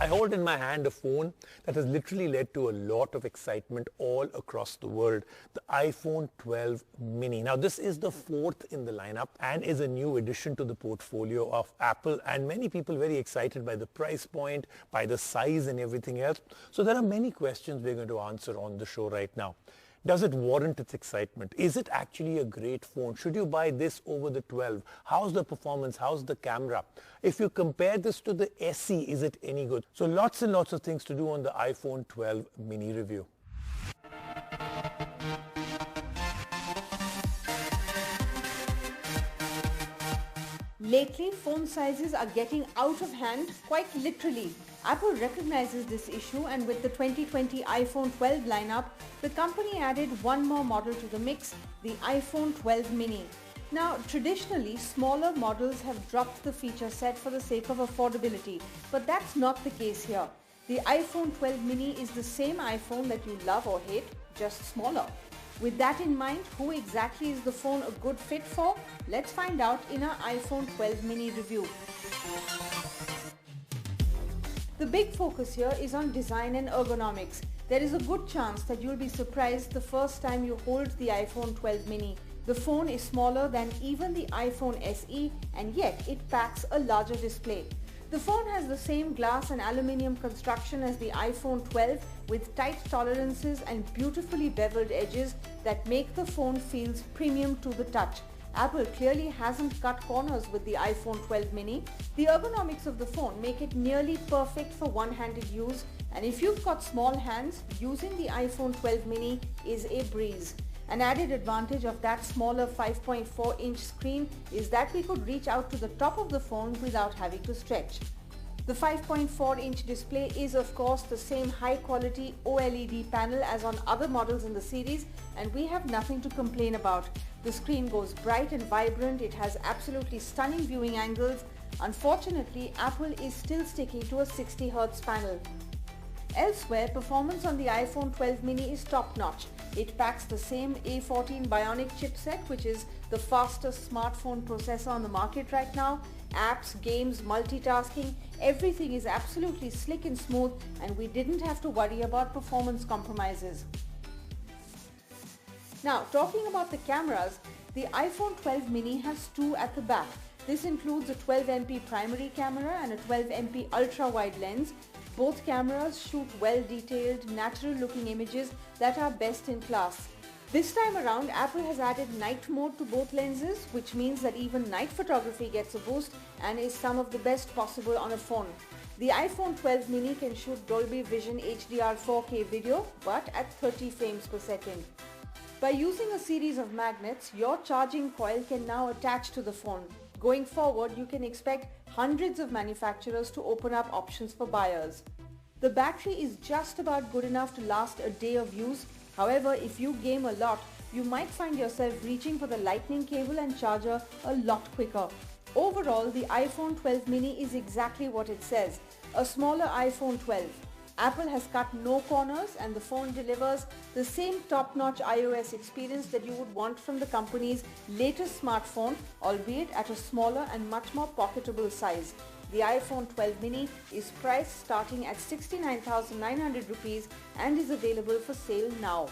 I hold in my hand a phone that has literally led to a lot of excitement all across the world, the iPhone 12 mini. Now this is the fourth in the lineup and is a new addition to the portfolio of Apple, and many people very excited by the price point, by the size and everything else. So there are many questions we're going to answer on the show right now. Does it warrant its excitement? Is it actually a great phone? Should you buy this over the 12? How's the performance? How's the camera? If you compare this to the SE, is it any good? So lots and lots of things to do on the iPhone 12 mini review. Lately, phone sizes are getting out of hand, quite literally. Apple recognizes this issue, and with the 2020 iPhone 12 lineup, the company added one more model to the mix, the iPhone 12 mini. Now, traditionally, smaller models have dropped the feature set for the sake of affordability, but that's not the case here. The iPhone 12 mini is the same iPhone that you love or hate, just smaller. With that in mind, who exactly is the phone a good fit for? Let's find out in our iPhone 12 mini review. The big focus here is on design and ergonomics. There is a good chance that you'll be surprised the first time you hold the iPhone 12 mini. The phone is smaller than even the iPhone SE, and yet it packs a larger display. The phone has the same glass and aluminium construction as the iPhone 12 with tight tolerances and beautifully beveled edges that make the phone feel premium to the touch. Apple clearly hasn't cut corners with the iPhone 12 mini. The ergonomics of the phone make it nearly perfect for one-handed use, and if you've got small hands, using the iPhone 12 mini is a breeze. An added advantage of that smaller 5.4-inch screen is that we could reach out to the top of the phone without having to stretch. The 5.4-inch display is of course the same high-quality OLED panel as on other models in the series, and we have nothing to complain about. The screen goes bright and vibrant, it has absolutely stunning viewing angles. Unfortunately, Apple is still sticking to a 60Hz panel. Elsewhere, performance on the iPhone 12 mini is top-notch. It packs the same A14 Bionic chipset, which is the fastest smartphone processor on the market right now. Apps, games, multitasking, everything is absolutely slick and smooth, and we didn't have to worry about performance compromises. Now, talking about the cameras, the iPhone 12 mini has two at the back. This includes a 12MP primary camera and a 12MP ultra-wide lens. Both cameras shoot well-detailed, natural-looking images that are best in class. This time around, Apple has added night mode to both lenses, which means that even night photography gets a boost and is some of the best possible on a phone. The iPhone 12 mini can shoot Dolby Vision HDR 4K video, but at 30 frames per second. By using a series of magnets, your charging coil can now attach to the phone. Going forward, you can expect hundreds of manufacturers to open up options for buyers. The battery is just about good enough to last a day of use. However, if you game a lot, you might find yourself reaching for the lightning cable and charger a lot quicker. Overall, the iPhone 12 mini is exactly what it says, a smaller iPhone 12. Apple has cut no corners, and the phone delivers the same top-notch iOS experience that you would want from the company's latest smartphone, albeit at a smaller and much more pocketable size. The iPhone 12 mini is priced starting at 69,900 rupees and is available for sale now.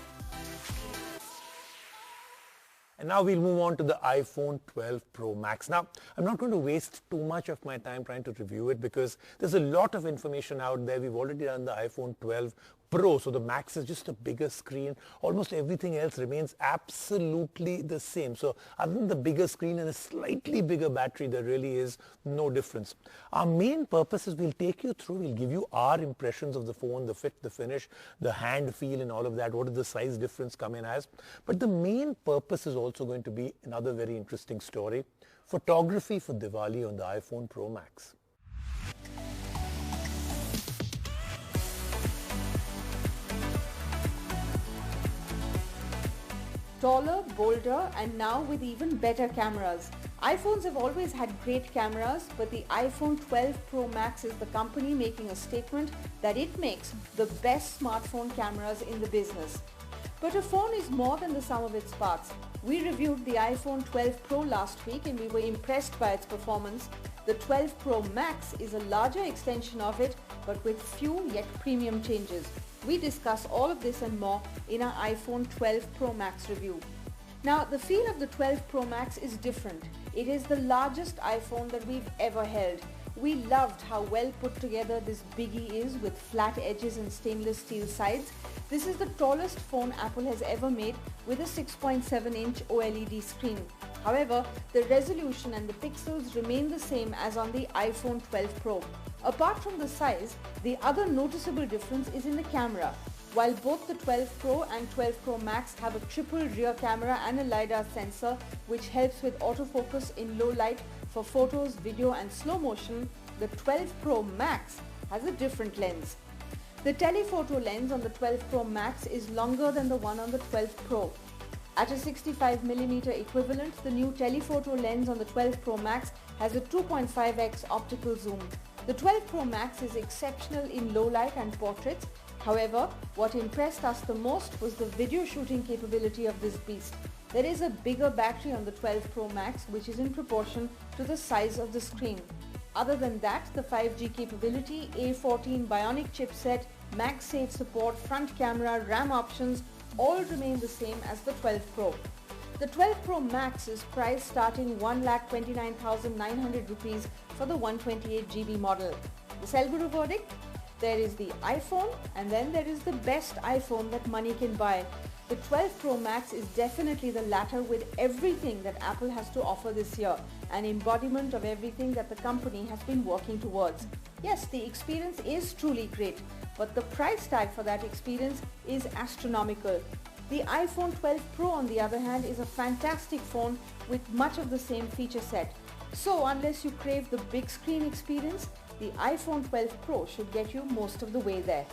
And now we'll move on to the iPhone 12 Pro Max. Now, I'm not going to waste too much of my time trying to review it because there's a lot of information out there. We've already done the iPhone 12 Pro, so the Max is just a bigger screen. Almost everything else remains absolutely the same. So other than the bigger screen and a slightly bigger battery, there really is no difference. Our main purpose is we'll take you through, we'll give you our impressions of the phone, the fit, the finish, the hand feel and all of that. What does the size difference come in as? But the main purpose is also going to be another very interesting story. Photography for Diwali on the iPhone Pro Max. Taller, bolder, and now with even better cameras. iPhones have always had great cameras, but the iPhone 12 Pro Max is the company making a statement that it makes the best smartphone cameras in the business. But a phone is more than the sum of its parts. We reviewed the iPhone 12 Pro last week and we were impressed by its performance. The 12 Pro Max is a larger extension of it, but with few yet premium changes. We discuss all of this and more in our iPhone 12 Pro Max review. Now, the feel of the 12 Pro Max is different. It is the largest iPhone that we've ever held. We loved how well put together this biggie is with flat edges and stainless steel sides. This is the tallest phone Apple has ever made with a 6.7-inch OLED screen. However, the resolution and the pixels remain the same as on the iPhone 12 Pro. Apart from the size, the other noticeable difference is in the camera. While both the 12 Pro and 12 Pro Max have a triple rear camera and a LiDAR sensor which helps with autofocus in low light for photos, video and slow motion, the 12 Pro Max has a different lens. The telephoto lens on the 12 Pro Max is longer than the one on the 12 Pro. At a 65mm equivalent, the new telephoto lens on the 12 Pro Max has a 2.5x optical zoom. The 12 Pro Max is exceptional in low light and portraits. However, what impressed us the most was the video shooting capability of this beast. There is a bigger battery on the 12 Pro Max, which is in proportion to the size of the screen. Other than that, the 5G capability, A14 Bionic chipset, MagSafe support, front camera, RAM options all remain the same as the 12 Pro. The 12 Pro Max is priced starting 1,29,900 rupees for the 128GB model. The Sell Guru verdict? There is the iPhone and then there is the best iPhone that money can buy. The 12 Pro Max is definitely the latter with everything that Apple has to offer this year, an embodiment of everything that the company has been working towards. Yes, the experience is truly great, but the price tag for that experience is astronomical. The iPhone 12 Pro, on the other hand, is a fantastic phone with much of the same feature set. So unless you crave the big screen experience, the iPhone 12 Pro should get you most of the way there.